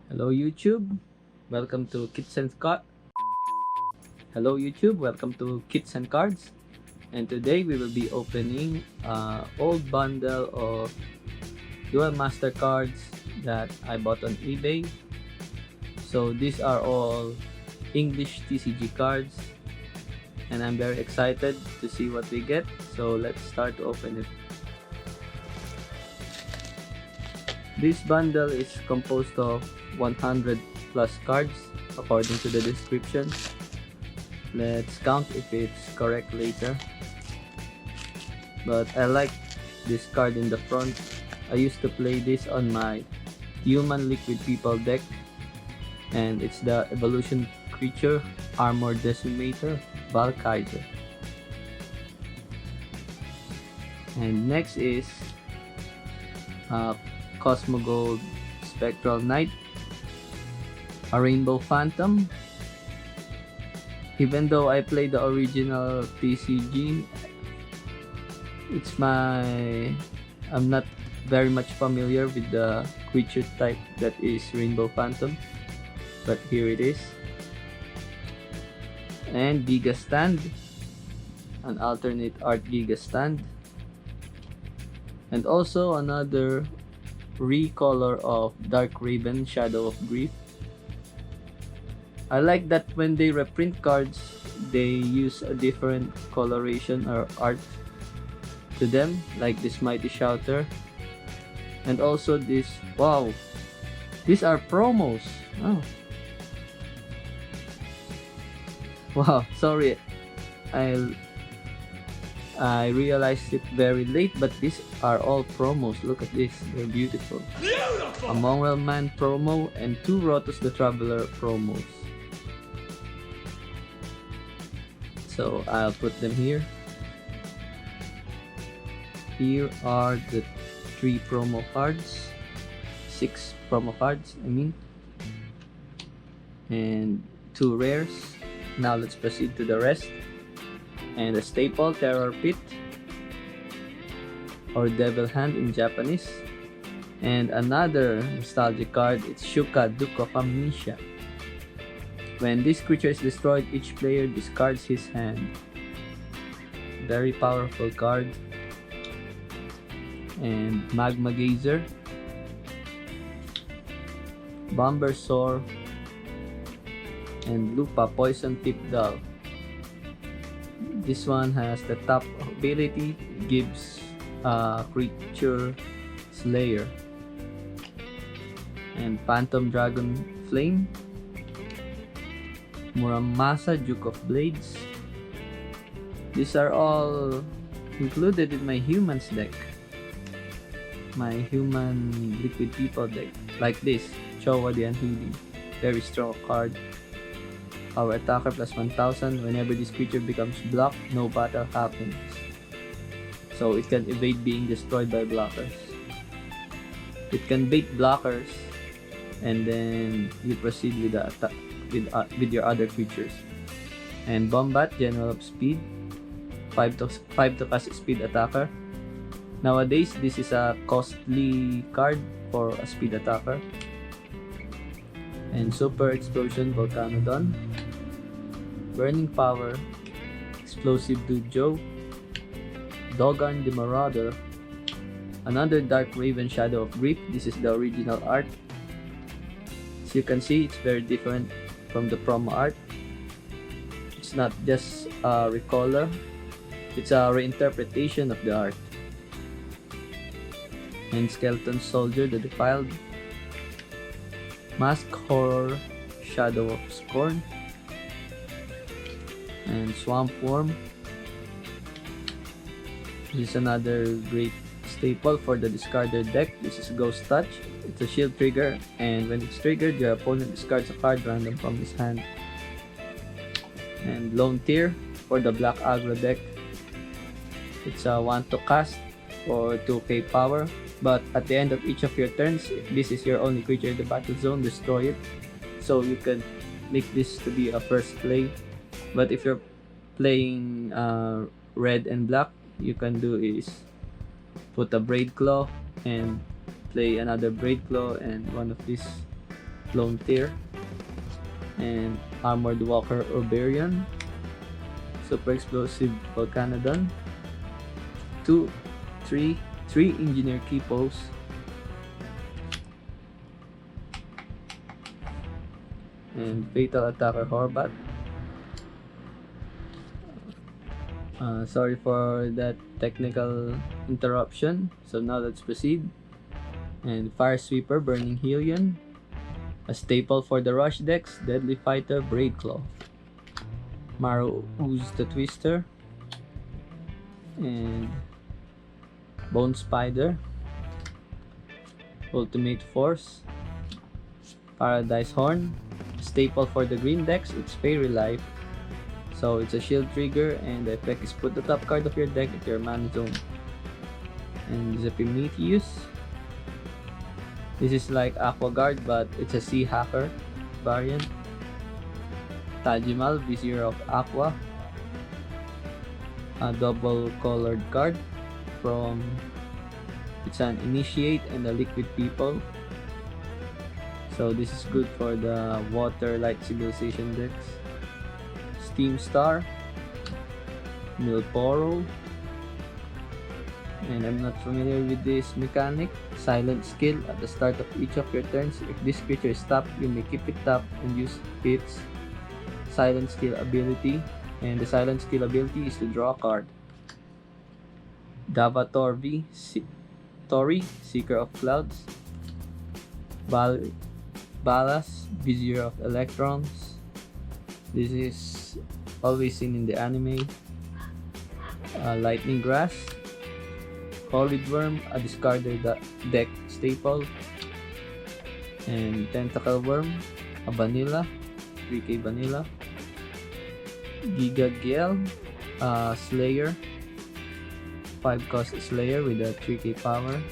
Hello YouTube, welcome to Kits and Card. Hello YouTube, welcome to Kits and Cards. And today we will be opening old bundle of Duel Master cards that I bought on eBay. So these are all English TCG cards, and I'm very excited to see what we get. So let's start to open it. This bundle is composed of 100 plus cards according to the description. Let's count if it's correct later. But I like this card in the front. I used to play this on my Human Liquid People deck, and it's the Evolution Creature Armor Decimator Valkaiser. And next is Cosmo Gold Spectral Knight, a Rainbow Phantom. Even though I played the original TCG, I'm not very much familiar with the creature type that is Rainbow Phantom, but here it is. And Giga Stand, an alternate art Giga Stand, and also another recolor of Dark Raven Shadow of Grief. I like that when they reprint cards, they use a different coloration or art to them, like this Mighty Shouter, and also this. Wow, these are promos. Oh. Wow, sorry, I realized it very late, but these are all promos. Look at this, they're beautiful. A Mongrel Man promo and 2 Rotos the Traveler promos. So I'll put them here. Here are the 3 promo cards. 6 promo cards, I mean. And 2 rares. Now let's proceed to the rest. And a staple, Terror Pit, or Devil Hand in Japanese. And another nostalgic card, it's Shuka, Duke of Amnesia. When this creature is destroyed, each player discards his hand. Very powerful card. And Magma Gazer, Bombersaur, and Lupa, Poison Tip Doll. This one has the top ability, gives creature Slayer. And Phantom Dragon Flame, Muramasa, Duke of Blades. These are all included in my humans deck, my Human Liquid People deck. Like this, Showa the Unheeding, very strong card. Our attacker plus 1000. Whenever this creature becomes blocked, no battle happens. So it can evade being destroyed by blockers. It can bait blockers, and then you proceed with the attack with your other creatures. And Bombat, General of Speed, 5 to cast speed attacker. Nowadays, this is a costly card for a speed attacker. And Super Explosion, Volcanodon, Burning Power, Explosive Dude Joe, Dogan the Marauder, another Dark Raven Shadow of Grief. This is the original art. As you can see, it's very different from the promo art. It's not just a recolor, it's a reinterpretation of the art. And Skeleton Soldier, the Defiled, Mask Horror, Shadow of Scorn, and Swamp Worm. This is another great staple for the discarded deck. This is Ghost Touch. It's a shield trigger, and when it's triggered, your opponent discards a card random from his hand. And Lone Tear for the black aggro deck. It's a 1 to cast for 2k power, but at the end of each of your turns, if this is your only creature in the battle zone, destroy it. So you can make this to be a first play. But if you're playing red and black, you can do is put a Braid Claw and play another Braid Claw and one of these Lone Tear, and Armored Walker Oberion, Super Explosive Volcanodon, 2, 3 Engineer Kipos, and Fatal Attacker Horbat. Sorry for that technical interruption. So now let's proceed. And Fire Sweeper Burning Helion, a staple for the rush decks, Deadly Fighter Braidclaw, Maro Ooze the Twister, and Bone Spider, Ultimate Force, Paradise Horn, a staple for the green decks, it's Fairy Life. So it's a shield trigger, and the effect is put the top card of your deck into your mana zone. And Zepimetheus. This is like Aqua Guard, but it's a Sea Hacker variant. Tajimal, Vizier of Aqua. A double colored card from, it's an Initiate and a Liquid People. So this is good for the Water Light Civilization decks. Steam Star, Milporo, and I'm not familiar with this mechanic. Silent Skill, at the start of each of your turns, if this creature is tapped, you may keep it tapped and use its Silent Skill ability, and the Silent Skill ability is to draw a card. Davatorvi, Tori, Seeker of Clouds, Balas, Vizier of Electrons. This is always seen in the anime. Lightning Grass, Horrid Worm, a discarded deck staple, and Tentacle Worm, a vanilla, 3k vanilla. Giga Gale, Slayer, 5 cost Slayer with a 3k power.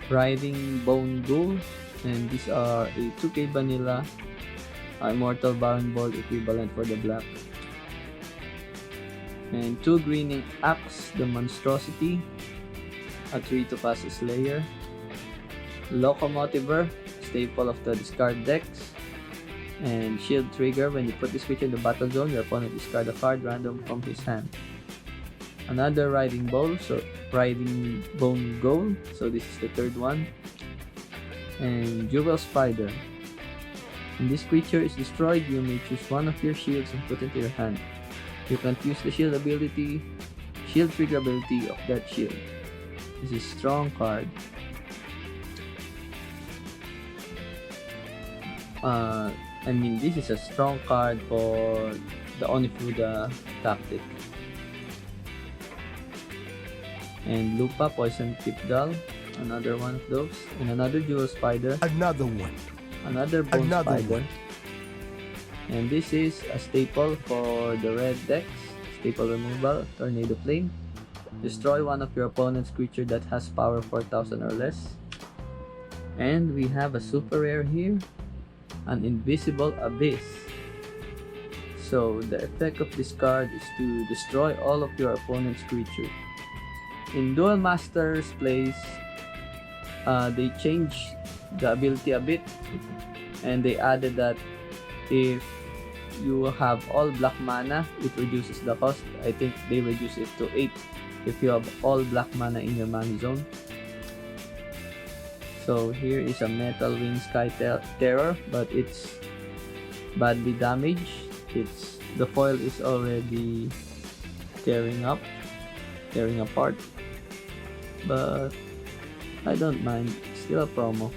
Riding Bone Ghoul, and these are a 2k vanilla Immortal Baron Ball equivalent for the black. And 2 Greening Axe, the Monstrosity, a 3 to pass Slayer. Locomotiver, staple of the discard decks. And Shield Trigger, when you put this creature in the battle zone, your opponent discard a card random from his hand. Another Riding Bone Ghoul, so this is the third one. And Duel Spider. When this creature is destroyed, you may choose one of your shields and put it into your hand. You can't use the shield trigger ability of that shield. This is a strong card. This is a strong card for the Onifuda tactic. And Lupa, Poison Tip Doll, another one of those. And another Duel Spider. Another one. Another Bone Spider. And this is a staple for the red decks. Staple removal, Tornado Flame. Destroy one of your opponent's creature that has power 4000 or less. And we have a super rare here, an Invisible Abyss. So the effect of this card is to destroy all of your opponent's creature. In Duel Masters plays, they changed the ability a bit, and they added that if you have all black mana, it reduces the cost. I think they reduce it to 8 if you have all black mana in your mana zone. So here is a Metal Wing Sky Terror, but it's badly damaged. The foil is already tearing apart, but I don't mind, still a promo.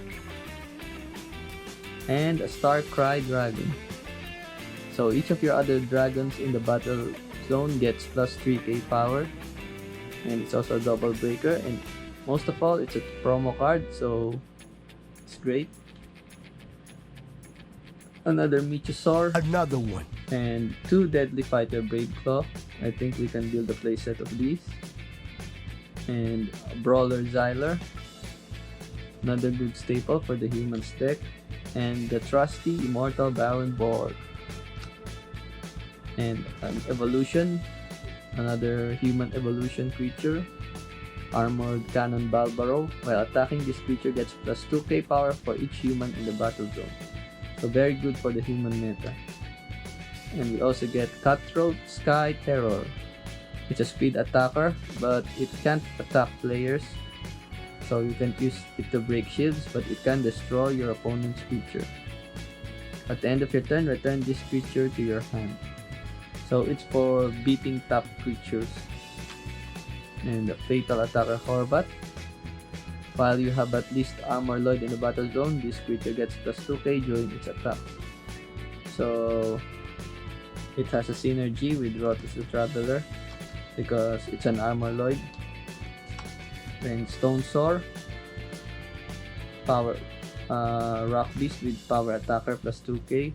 And a Starcry Dragon. So each of your other dragons in the battle zone gets plus 3k power, and it's also a double breaker, and most of all it's a promo card, so it's great. Another Mechosaur, Another one. and 2 Deadly Fighter Braidclaw. I think we can build a playset of these. And a Brawler Xyler, another good staple for the humans deck. And the trusty Immortal Baron Borg. And an evolution, another human evolution creature. Armored Cannon Balbaro. While attacking, this creature gets plus 2k power for each human in the battle zone. So very good for the human meta. And we also get Cutthroat Sky Terror. It's a speed attacker, but it can't attack players. So you can use it to break shields, but it can destroy your opponent's creature. At the end of your turn, return this creature to your hand. So it's for beating top creatures. And the Fatal Attacker Horbat. While you have at least Armor Lloyd in the battle zone, this creature gets plus 2k during its attack. So it has a synergy with Rotus the Traveler because it's an Armor Lloyd. Then Stone Soar, Power Rock Beast with Power Attacker plus 2k.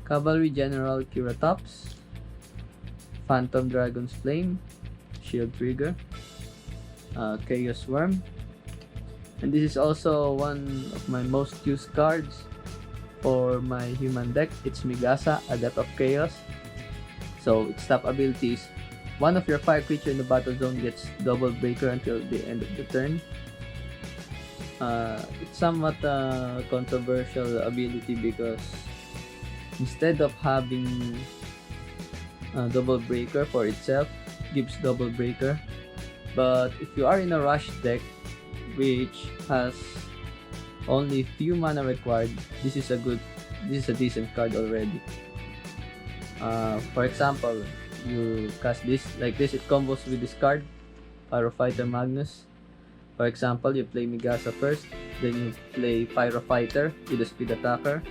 Cavalry General Curatops, Phantom Dragon's Flame, Shield Trigger, Chaos Worm. And this is also one of my most used cards for my human deck. It's Migasa, Adept of Chaos. So its top ability is one of your fire creature in the battle zone gets double breaker until the end of the turn. It's somewhat a controversial ability because instead of having a double breaker for itself, gives double breaker. But if you are in a rush deck which has only few mana required, this is a decent card already. For example, you cast this like this, it combos with this card, Pyrofighter Magnus. For example, you play Migasa first, then you play Pyrofighter with a speed attacker.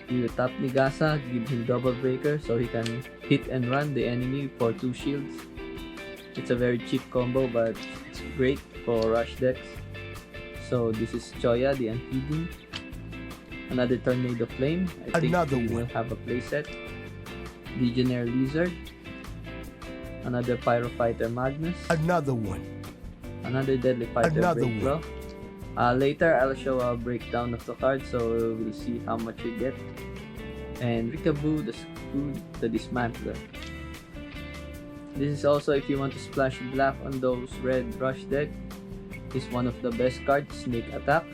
You tap Migasa, give him double breaker so he can hit and run the enemy for 2 shields. It's a very cheap combo, but it's great for rush decks. So this is Choya, the Unheeding. Another Tornado Flame. I think we will have a playset. Legionnaire Lizard. Another Pyrofighter Magnus. Another Deadly Fighter Breakclaw. Later I'll show a breakdown of the card, so we'll see how much you get. And Rikaboo, the Dismantler. This is also if you want to splash black on those red rush deck. This is one of the best cards, Snake Attack.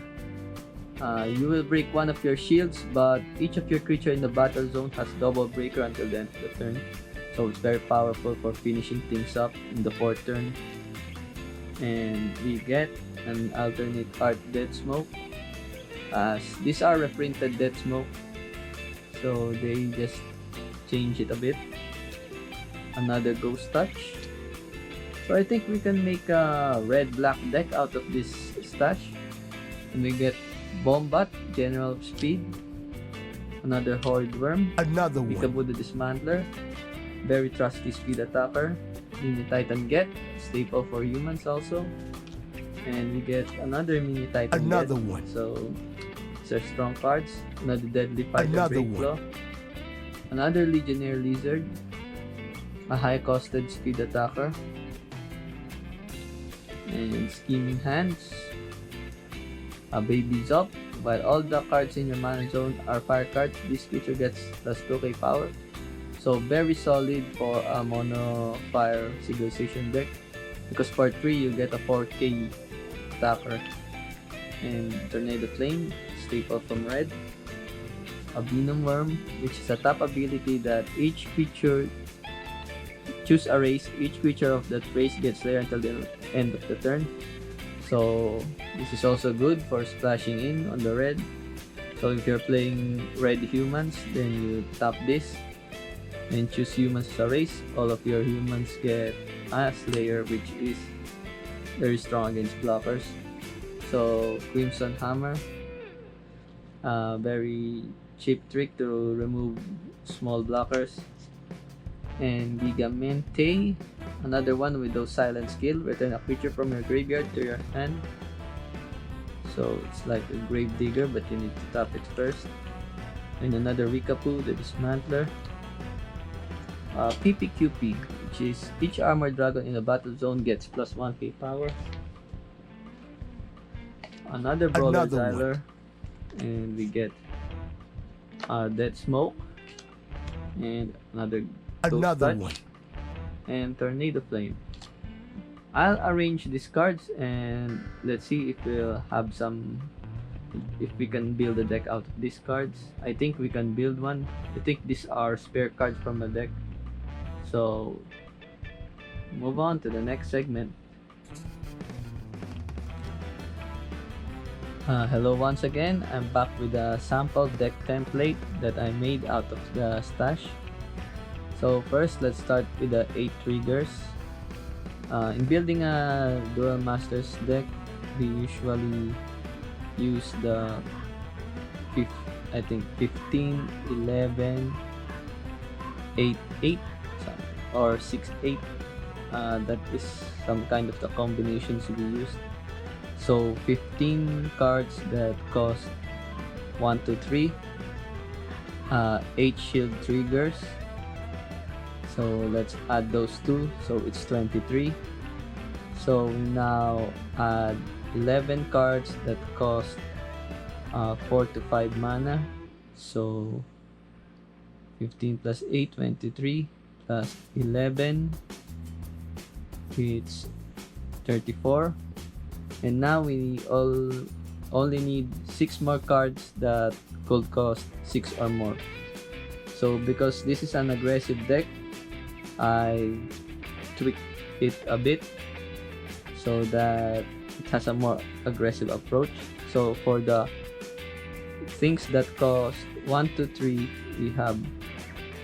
You will break one of your shields, but each of your creature in the battle zone has double breaker until the end of the turn. So it's very powerful for finishing things up in the 4th turn. And we get an alternate art Dead Smoke. These are reprinted Dead Smoke, so they just change it a bit. Another Ghost Touch. So I think we can make a red-black deck out of this stash. And we get Bombat, General of Speed. Another Horrid Worm. Peekaboo the Dismantler. Very trusty speed attacker. Mini Titan Get, staple for humans also. And we get another Mini Titan Get. So these are strong cards. Another Deadly Fighter Breakclaw. Another Legionnaire Lizard. A high-costed speed attacker. And Scheming Hands. A Baby Zop. While all the cards in your mana zone are fire cards, this creature gets plus 2k power. So very solid for a mono fire civilization deck. Because for 3 you get a 4k attacker. And Tornado Flame, staple from red. A Venom Worm, which is a top ability that each creature choose a race. Each creature of that race gets there until the end of the turn. So this is also good for splashing in on the red. So if you're playing red humans, then you tap this and choose humans as a race. All of your humans get a Slayer, which is very strong against blockers. So Crimson Hammer, very cheap trick to remove small blockers. And Gigamente, another one with those silent skill. Return a creature from your graveyard to your hand. So it's like a grave digger, but you need to tap it first. And another Rikapoo, the Dismantler. PPQP, which is each armored dragon in the battle zone gets plus 1k power. Another Brawler Zyler, and we get Dead Smoke, and another Ghost Touch, and Tornado Flame. I'll arrange these cards and let's see if we'll have some, if we can build a deck out of these cards. I think we can build one. I think these are spare cards from the deck. So move on to the next segment. Hello once again. I'm back with a sample deck template that I made out of the stash. So first, let's start with the 8 triggers. In building a Duel Masters deck, we usually use the I think 15, 11, 8, 8, or 6, 8. That is some kind of the combinations we used. So 15 cards that cost 1, 2, 3, 8 shield triggers. So let's add those two, so it's 23. So we now add 11 cards that cost 4 to 5 mana. So 15 plus 8, 23, plus 11, it's 34. And now we only need 6 more cards that could cost 6 or more. So because this is an aggressive deck, I tweaked it a bit so that it has a more aggressive approach. So for the things that cost 1 to 3, we have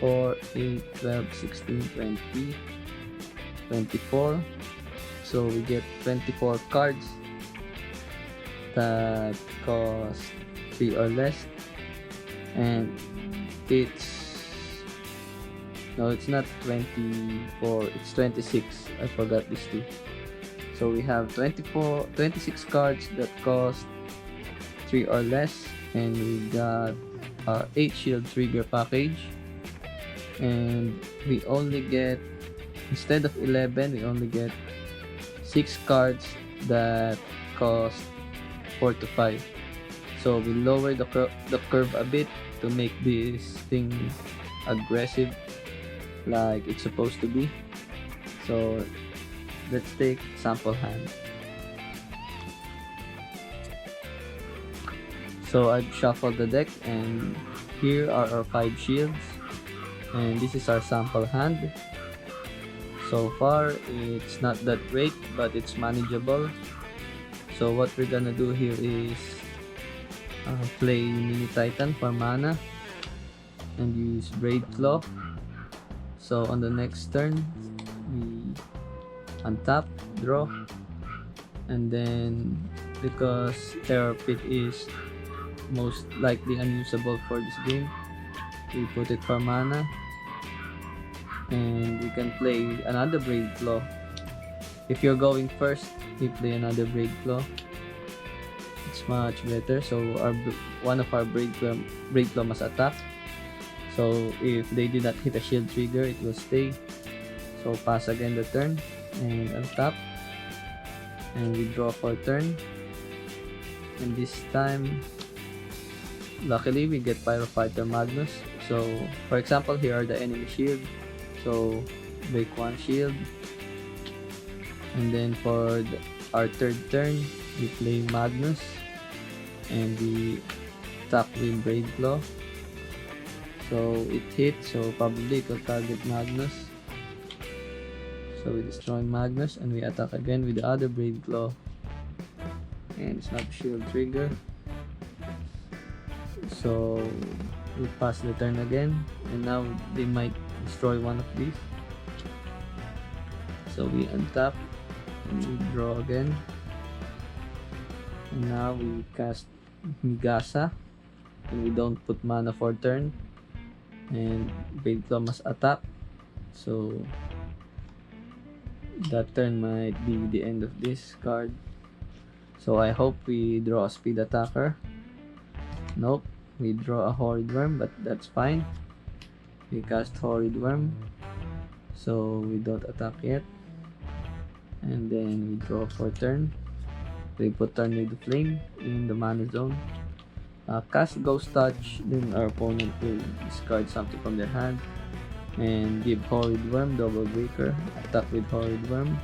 4, 8, 12, 16, 20, 24. So we get 24 cards that cost 3 or less, and it's not 24, it's 26. I forgot this too. So we have 26 cards that cost 3 or less, and we got our 8 shield trigger package, and we only get, instead of 11, we only get 6 cards that cost 4 to 5. So we lower the curve a bit to make this thing aggressive like it's supposed to be. So let's take sample hand. So I've shuffled the deck, and here are our 5 shields, and this is our sample hand. So far it's not that great, but it's manageable. So what we're gonna do here is play Mini Titan for mana and use Braid Claw. So on the next turn, we untap, draw, and then because Terror Pit is most likely unusable for this game, we put it for mana, and we can play another Braid Claw. If you're going first, we play another Braid Claw. It's much better. So one of our Braid Claw must attack. So if they did not hit a shield trigger, it will stay. So pass again the turn and untap, and we draw for turn. And this time, luckily we get Pyrofighter Magnus. So for example, here are the enemy shield. So break 1 shield, and then for our third turn, we play Magnus, and we attack with Braid Claw. So it hits, so probably it will target Magnus. So we destroy Magnus, and we attack again with the other Braid Claw, and it's not shield trigger. So we pass the turn again, and now they might destroy one of these. So we untap and we draw again, and now we cast Migasa, and we don't put mana for turn, and Braid Claw must attack. So that turn might be the end of this card. So I hope we draw a speed attacker. Nope, we draw a Horrid Worm, but that's fine. We cast Horrid Worm, so we don't attack yet. And then we draw for turn. We put Tornado Flame in the mana zone. Cast Ghost Touch, then our opponent will discard something from their hand and give Horrid Worm double breaker. Attack with Horrid Worm.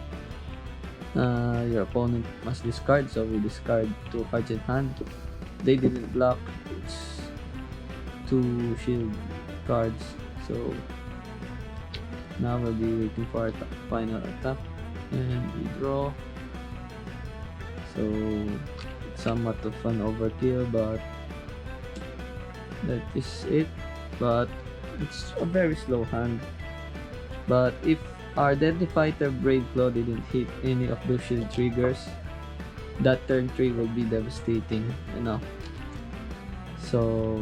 Your opponent must discard, so we discard 2 cards in hand. They didn't block. It's 2 shield cards, so now we'll be waiting for our final attack, and we draw. So it's somewhat of an overkill, but that is it. But it's a very slow hand. But if our Deadly Fighter Brave Claw didn't hit any of those shield triggers, that turn 3 will be devastating, you know. So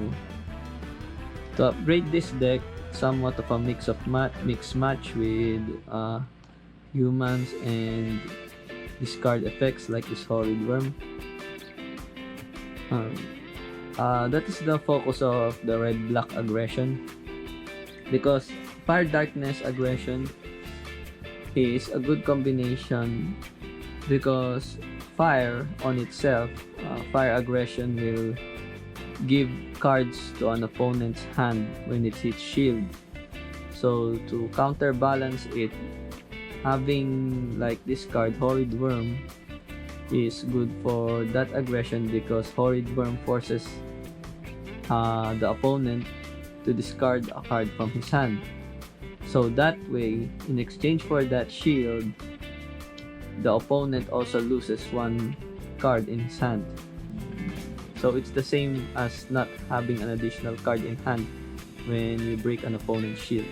to upgrade this deck, somewhat of a mix match with humans and discard effects like this Horrid Worm. That is the focus of the red-black aggression, because Fire Darkness aggression is a good combination, because fire on itself, fire aggression will give cards to an opponent's hand when it hits shield. So to counterbalance it, having like this card Horrid Worm is good for that aggression, because Horrid Worm forces the opponent to discard a card from his hand. So that way, in exchange for that shield, the opponent also loses 1 card in his hand. So it's the same as not having an additional card in hand when you break an opponent's shield.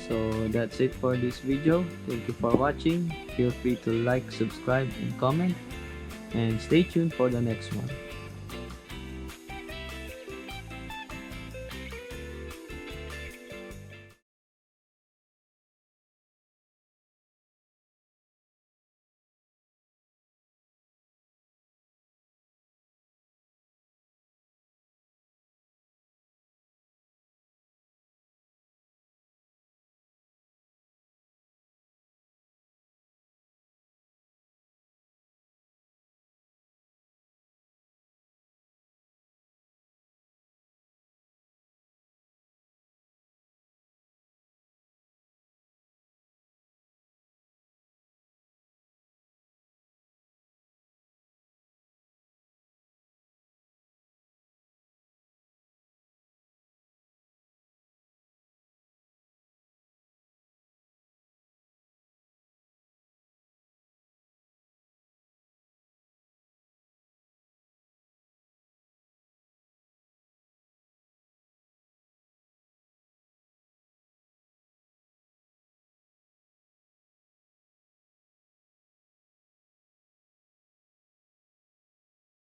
So that's it for this video. Thank you for watching. Feel free to like, subscribe, and comment. And stay tuned for the next one.